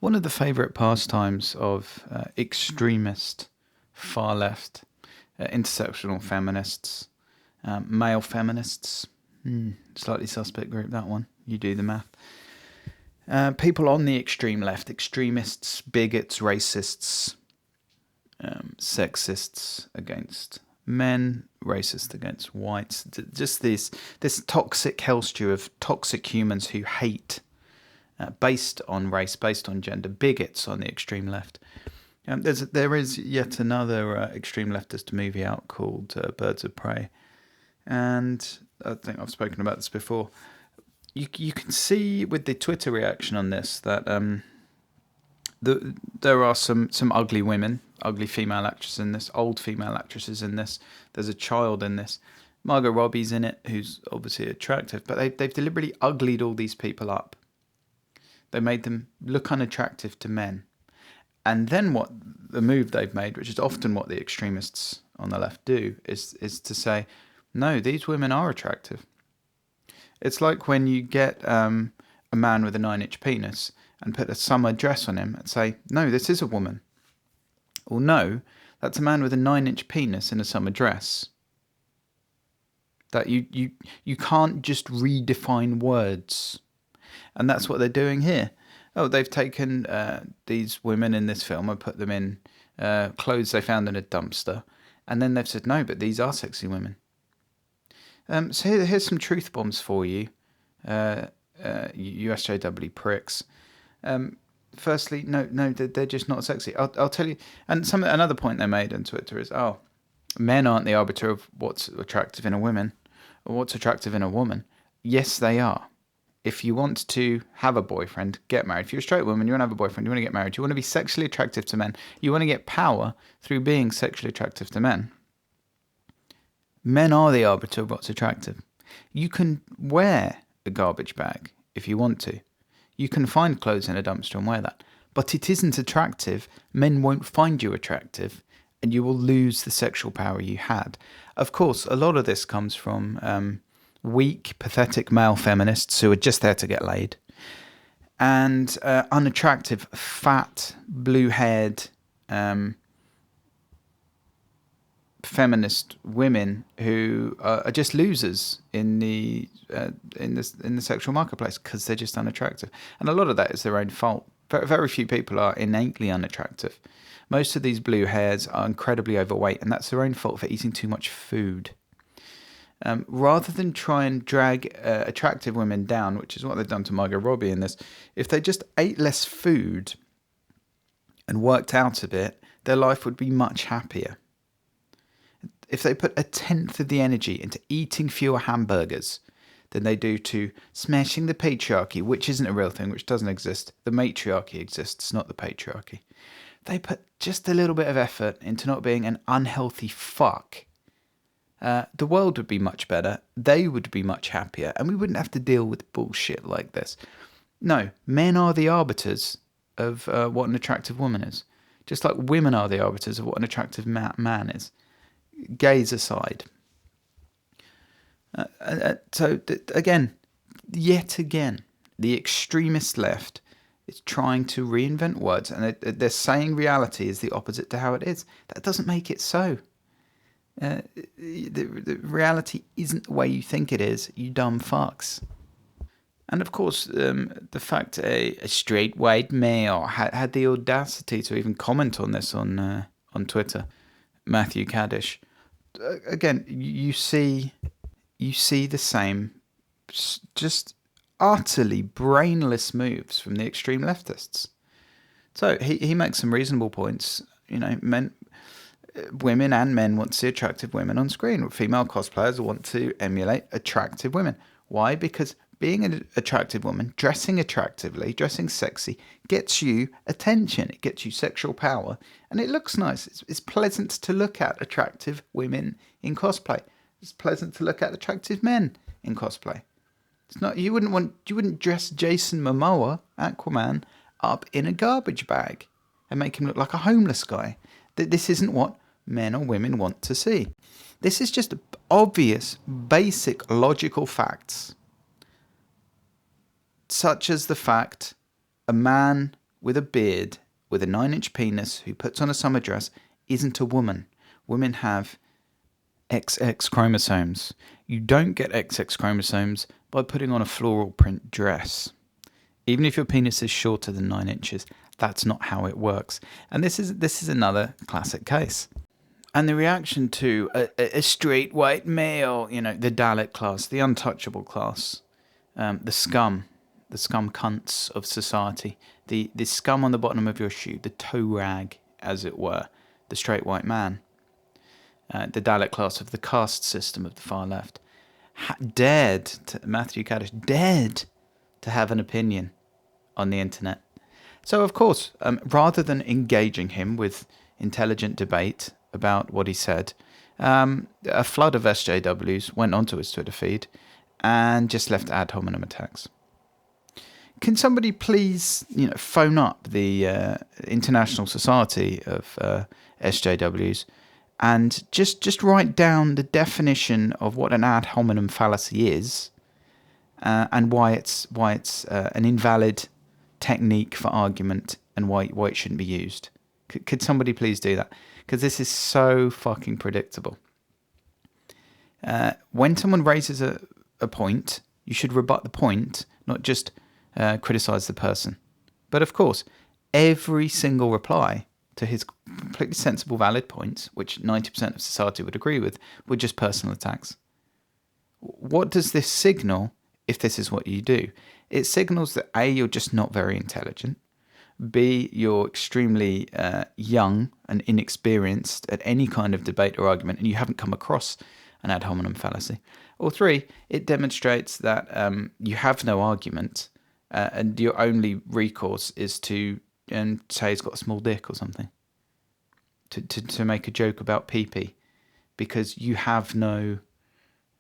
One of the favourite pastimes of extremist, far left, intersectional feminists, male feminists, slightly suspect group, that one. You do the math. People on the extreme left, extremists, bigots, racists, sexists against men, racist against whites. Just this toxic hell stew of toxic humans who hate based on race, based on gender, bigots on the extreme left. There is yet another extreme leftist movie out called Birds of Prey, and I think I've spoken about this before. You can see with the Twitter reaction on this that there are some ugly women, ugly female actresses in this, old female actresses in this. There's a child in this. Margot Robbie's in it, who's obviously attractive, but they've deliberately uglied all these people up. They made them look unattractive to men. And then what the move they've made, which is often what the extremists on the left do, is to say, no, these women are attractive. It's like when you get a man with a 9-inch penis and put a summer dress on him and say, no, this is a woman. Or no, that's a man with a 9-inch penis in a summer dress. That you can't just redefine words. And that's what they're doing here. Oh, they've taken these women in this film and put them in clothes they found in a dumpster. And then they've said, no, but these are sexy women. So here's some truth bombs for you, you SJW pricks. Firstly, no, they're just not sexy. I'll tell you. And another point they made on Twitter is, men aren't the arbiter of what's attractive in a woman or what's attractive in a woman. Yes, they are. If you want to have a boyfriend, get married. If you're a straight woman, you want to have a boyfriend, you want to get married, you want to be sexually attractive to men, you want to get power through being sexually attractive to men. Men are the arbiter of what's attractive. You can wear a garbage bag if you want to. You can find clothes in a dumpster and wear that. But it isn't attractive. Men won't find you attractive, and you will lose the sexual power you had. Of course, a lot of this comes from weak, pathetic male feminists who are just there to get laid, and unattractive, fat, blue-haired feminist women who are just losers in the sexual marketplace because they're just unattractive. And a lot of that is their own fault. Very few people are innately unattractive. Most of these blue hairs are incredibly overweight, and that's their own fault for eating too much food. Rather than try and drag attractive women down, which is what they've done to Margot Robbie in this, if they just ate less food and worked out a bit, their life would be much happier. If they put 1/10 of the energy into eating fewer hamburgers than they do to smashing the patriarchy, which isn't a real thing, which doesn't exist. The matriarchy exists, not the patriarchy. They put just a little bit of effort into not being an unhealthy fuck. The world would be much better, they would be much happier, and we wouldn't have to deal with bullshit like this. No, men are the arbiters of what an attractive woman is. Just like women are the arbiters of what an attractive man is. Gays aside. Yet again, the extremist left is trying to reinvent words, and they're saying reality is the opposite to how it is. That doesn't make it so. The reality isn't the way you think it is, you dumb fucks. And of course, the fact a straight white male had the audacity to even comment on this on Twitter, Matthew Kaddish. Again, you see the same, just utterly brainless moves from the extreme leftists. So he makes some reasonable points. Women and men want to see attractive women on screen. Female cosplayers want to emulate attractive women. Why? Because being an attractive woman, dressing attractively, dressing sexy, gets you attention. It gets you sexual power, and it looks nice. It's pleasant to look at attractive women in cosplay. It's pleasant to look at attractive men in cosplay. It's not. You wouldn't dress Jason Momoa, Aquaman, up in a garbage bag and make him look like a homeless guy. This isn't what men or women want to see. This is just obvious, basic, logical facts. Such as the fact a man with a beard, with a 9-inch penis, who puts on a summer dress, isn't a woman. Women have XX chromosomes. You don't get XX chromosomes by putting on a floral print dress. Even if your penis is shorter than 9 inches, that's not how it works. And this is another classic case. And the reaction to a straight white male, the Dalit class, the untouchable class, the scum cunts of society, the scum on the bottom of your shoe, the toe rag, as it were, the straight white man, the Dalit class of the caste system of the far left, Matthew Kaddish dared to have an opinion on the internet. So, of course, rather than engaging him with intelligent debate about what he said, a flood of SJWs went onto his Twitter feed and just left ad hominem attacks. Can somebody please, phone up the International Society of SJWs and just write down the definition of what an ad hominem fallacy is, and why it's an invalid technique for argument, and why it shouldn't be used. Could somebody please do that? Because this is so fucking predictable. When someone raises a point, you should rebut the point, not just criticize the person. But of course, every single reply to his completely sensible, valid points, which 90% of society would agree with, were just personal attacks. What does this signal if this is what you do? It signals that A, you're just not very intelligent. B, you're extremely young and inexperienced at any kind of debate or argument, and you haven't come across an ad hominem fallacy. Or 3, it demonstrates that you have no argument, and your only recourse is to say he's got a small dick or something, to make a joke about pee-pee, because you have no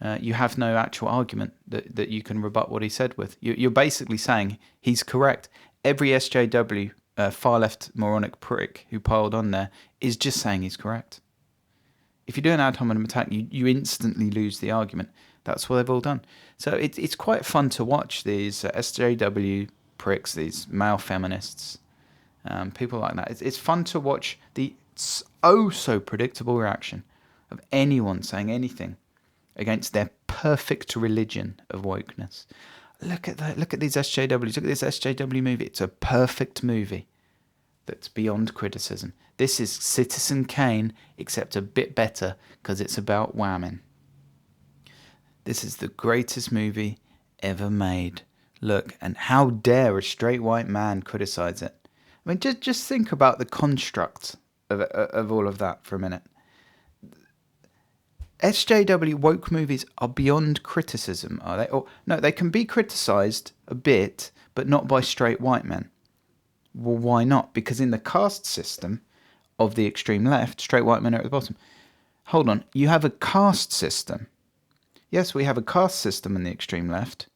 actual argument that you can rebut what he said with. You're basically saying he's correct. Every SJW, far left moronic prick who piled on there, is just saying he's correct. If you do an ad hominem attack, you instantly lose the argument. That's what they've all done. So it's quite fun to watch these SJW pricks, these male feminists, people like that. It's fun to watch the so predictable reaction of anyone saying anything against their perfect religion of wokeness. Look at that. Look at these SJWs. Look at this SJW movie. It's a perfect movie that's beyond criticism. This is Citizen Kane, except a bit better because it's about women. This is the greatest movie ever made. Look, and how dare a straight white man criticize it? I mean, just think about the construct of all of that for a minute. SJW woke movies are beyond criticism, are they? Or no, they can be criticised a bit, but not by straight white men. Well, why not? Because in the caste system of the extreme left, straight white men are at the bottom. Hold on, you have a caste system. Yes, we have a caste system in the extreme left.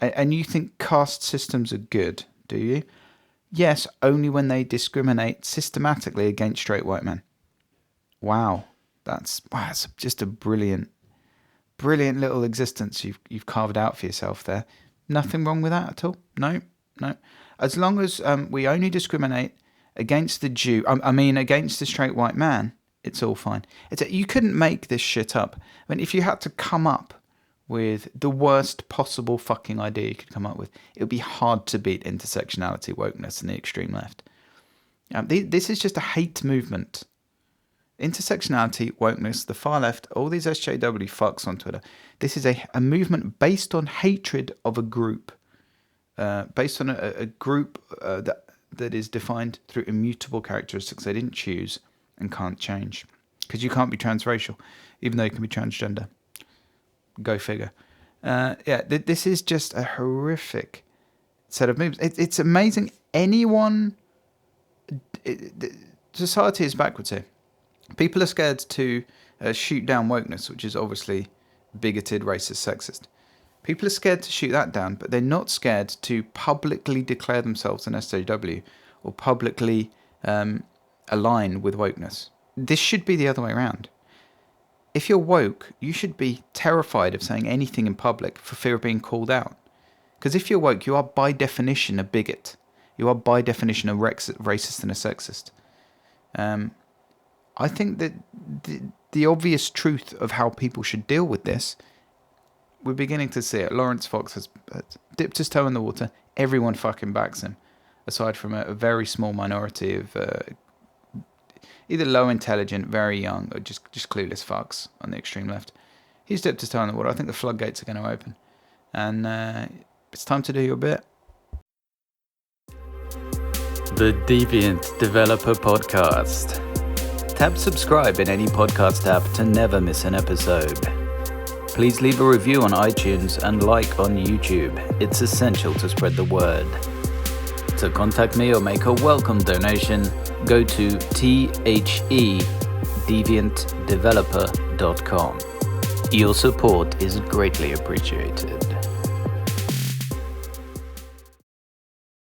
And you think caste systems are good, do you? Yes, only when they discriminate systematically against straight white men. Wow. That's just a brilliant little existence you've carved out for yourself there. Nothing wrong with that at all. No. As long as we only discriminate against the Jew, against the straight white man, it's all fine. You couldn't make this shit up. I mean, if you had to come up with the worst possible fucking idea you could come up with, it would be hard to beat intersectionality, wokeness, and the extreme left. This is just a hate movement. Intersectionality, wokeness, the far left, all these SJW fucks on Twitter. This is a movement based on hatred of a group, based on a group that is defined through immutable characteristics they didn't choose and can't change. Because you can't be transracial, even though you can be transgender. Go figure. This is just a horrific set of moves. It's amazing. Society is backwards here. People are scared to shoot down wokeness, which is obviously bigoted, racist, sexist. People are scared to shoot that down, but they're not scared to publicly declare themselves an SJW or publicly align with wokeness. This should be the other way around. If you're woke, you should be terrified of saying anything in public for fear of being called out. Because if you're woke, you are by definition a bigot. you are by definition a racist and a sexist. I think that the obvious truth of how people should deal with this, we're beginning to see it. Lawrence Fox has dipped his toe in the water. Everyone fucking backs him, aside from a very small minority of either low intelligent, very young, or just clueless fucks on the extreme left. He's dipped his toe in the water. I think the floodgates are going to open. And it's time to do your bit. The Deviant Developer Podcast. Tap subscribe in any podcast app to never miss an episode. Please leave a review on iTunes and like on YouTube. It's essential to spread the word. To contact me or make a welcome donation, go to thedeviantdeveloper.com. Your support is greatly appreciated.